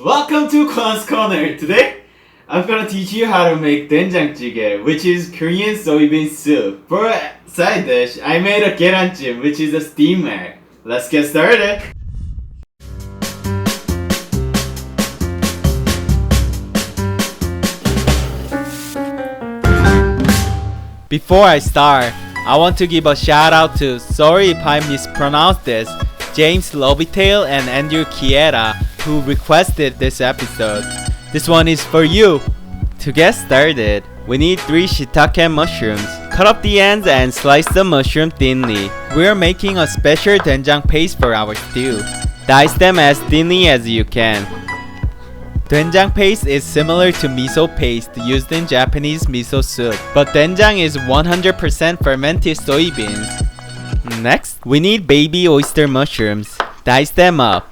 Welcome to Kwon's Corner. Today, I'm gonna teach you how to make Doenjang Jjigae, which is Korean soybean soup. For a side dish, I made a Gyeran, which is a steamed egg. Let's get started. Before I start, I want to give a shout out to, sorry if I mispronounced this, James Lovitail and Andrew Kiera, who requested this episode. This one is for you. To get started, we need 3 Shitake mushrooms. Cut off the ends and slice the mushroom thinly. We are making a special doenjang paste for our stew. Dice them as thinly as you can. Doenjang paste is similar to miso paste used in Japanese miso soup, but doenjang is 100% fermented soybeans. Next, we need baby oyster mushrooms. Dice them up.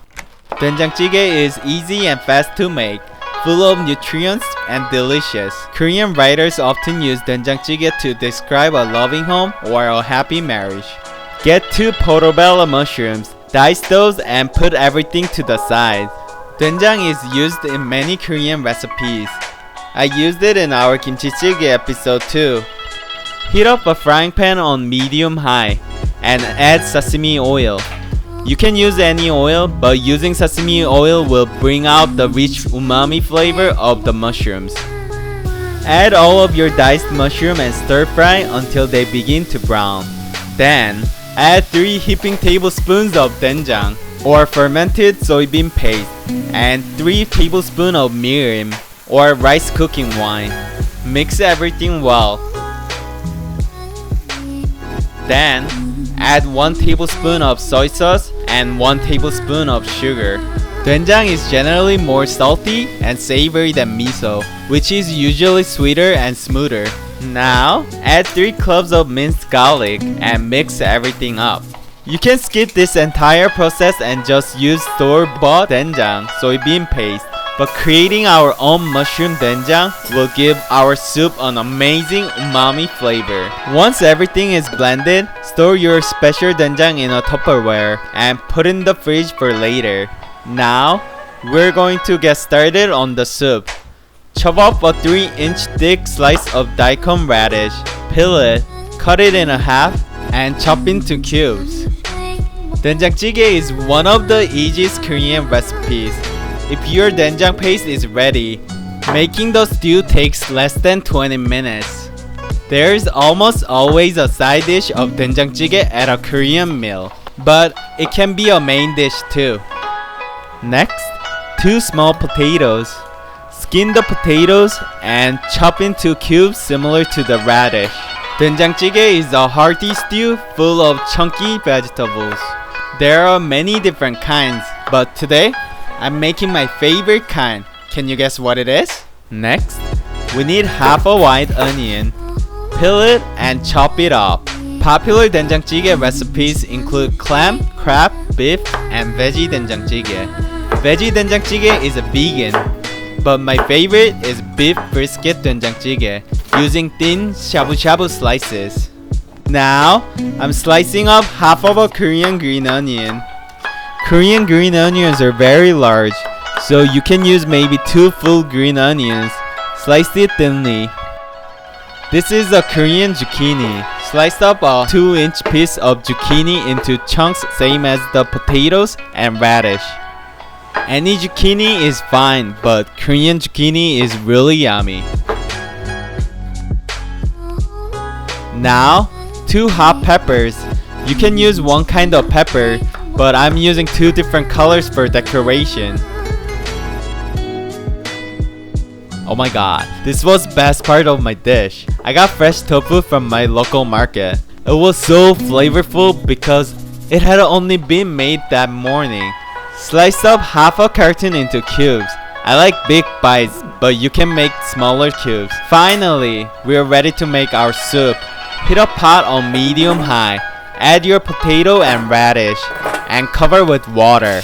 Doenjang Jjigae is easy and fast to make, full of nutrients and delicious. Korean writers often use Doenjang Jjigae to describe a loving home or a happy marriage. Get 2 Portabella mushrooms, dice those and put everything to the side. Doenjang is used in many Korean recipes. I used it in our kimchi jjigae episode too. Heat up a frying pan on medium-high and add sesame oil. You can use any oil, but using sesame oil will bring out the rich umami flavor of the mushrooms. Add all of your diced mushroom and stir fry until they begin to brown. Then, add 3 heaping tablespoons of doenjang or fermented soybean paste and 3 tablespoons of mirim or rice cooking wine. Mix everything well. Then, add 1 tablespoon of soy sauce and 1 tablespoon of sugar. Doenjang is generally more salty and savory than miso, which is usually sweeter and smoother. Now, add 3 cloves of minced garlic and mix everything up. You can skip this entire process and just use store-bought doenjang soybean paste, but creating our own mushroom doenjang will give our soup an amazing umami flavor. Once everything is blended, store your special doenjang in a Tupperware and put in the fridge for later. Now, we're going to get started on the soup. Chop up a 3-inch thick slice of Daikon radish, peel it, cut it in half, and chop into cubes. Doenjang Jjigae is one of the easiest Korean recipes. If your doenjang paste is ready, making the stew takes less than 20 minutes. There's almost always a side dish of Doenjang Jjigae at a Korean meal, but it can be a main dish too. Next, 2 small potatoes. Skin the potatoes and chop into cubes similar to the radish. Doenjang Jjigae is a hearty stew full of chunky vegetables. There are many different kinds, but today, I'm making my favorite kind. Can you guess what it is? Next, we need half a white onion. Peel it and chop it up. Popular doenjang jjigae recipes include clam, crab, beef, and veggie doenjang jjigae. Veggie doenjang jjigae is a vegan, but my favorite is beef brisket doenjang jjigae using thin shabu-shabu slices. Now, I'm slicing up half of a Korean green onion. Korean green onions are very large, so you can use maybe 2 full green onions. Slice it thinly. This is a Korean zucchini. Slice up a 2-inch piece of zucchini into chunks same as the potatoes and radish. Any zucchini is fine, but Korean zucchini is really yummy. Now, 2 hot peppers. You can use one kind of pepper, but I'm using 2 different colors for decoration. Oh my god, this was best part of my dish. I got fresh tofu from my local market. It was so flavorful because it had only been made that morning. Slice up half a carton into cubes. I like big bites, but you can make smaller cubes. Finally, we are ready to make our soup. Heat a pot on medium-high. Add your potato and radish and cover with water.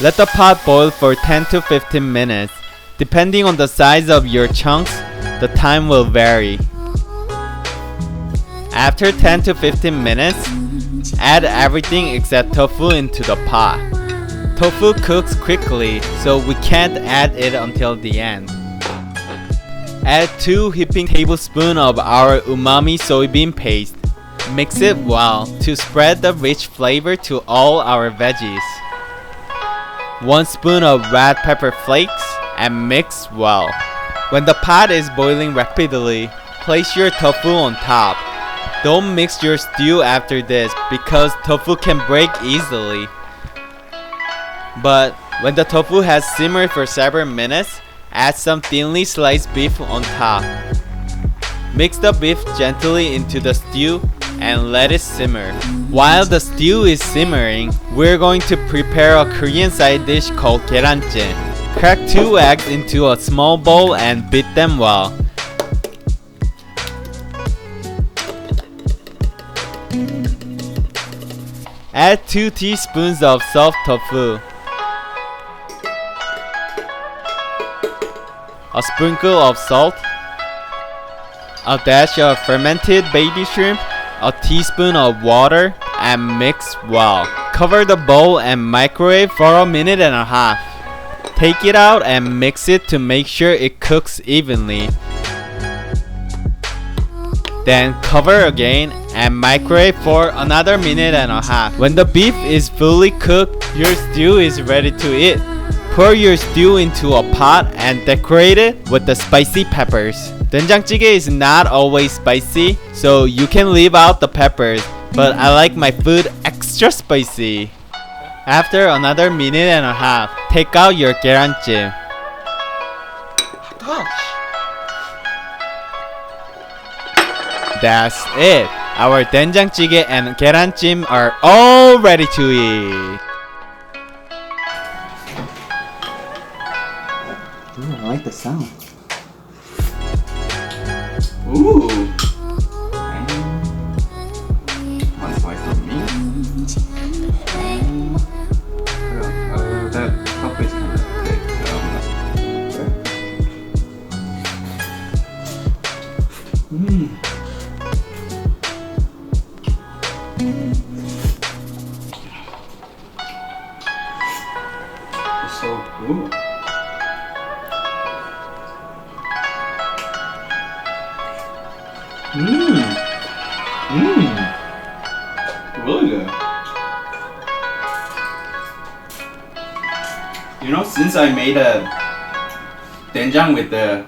Let the pot boil for 10 to 15 minutes. Depending on the size of your chunks, the time will vary. After 10 to 15 minutes, add everything except tofu into the pot. Tofu cooks quickly, so we can't add it until the end. Add 2 heaping tablespoons of our umami soybean paste. Mix it well to spread the rich flavor to all our veggies. 1 spoon of red pepper flakes and mix well. When the pot is boiling rapidly, place your tofu on top. Don't mix your stew after this because tofu can break easily. But when the tofu has simmered for several minutes, add some thinly sliced beef on top. Mix the beef gently into the stew and let it simmer. While the stew is simmering, we're going to prepare a Korean side dish called Gyeran. Crack 2 eggs into a small bowl and beat them well. Add 2 teaspoons of soft tofu, a sprinkle of salt, a dash of fermented baby shrimp, a teaspoon of water, and mix well. Cover the bowl and microwave for 1.5 minutes. Take it out and mix it to make sure it cooks evenly. Then cover again and microwave for another 1.5 minutes. When the beef is fully cooked, your stew is ready to eat. Pour your stew into a pot and decorate it with the spicy peppers. Doenjang Jjigae is not always spicy, so you can leave out the peppers, but I like my food extra spicy. After another 1.5 minutes, take out your 계란찜. That's it! Our Doenjang Jjigae and 계란찜 are all ready to eat. Ooh, I like the sound. Ooh! One slice of meat. That cup is kind of big, so it's so good. Really good. You know, since I made a doenjang with a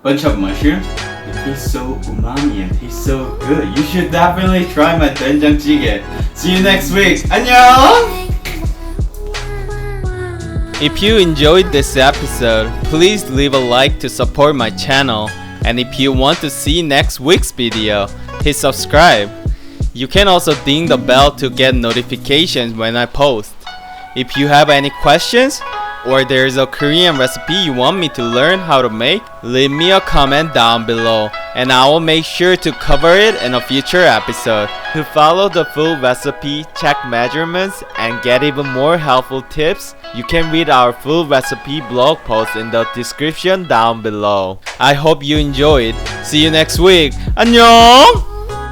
bunch of mushrooms, it tastes so umami and tastes so good. You should definitely try my Doenjang Jjigae. See you next week. 안녕! If you enjoyed this episode, please leave a like to support my channel. And if you want to see next week's video, hit subscribe. You can also ding the bell to get notifications when I post. If you have any questions, or there is a Korean recipe you want me to learn how to make, leave me a comment down below and I will make sure to cover it in a future episode. To follow the full recipe, check measurements, and get even more helpful tips, you can read our full recipe blog post in the description down below. I hope you enjoyed. See you next week. 안녕!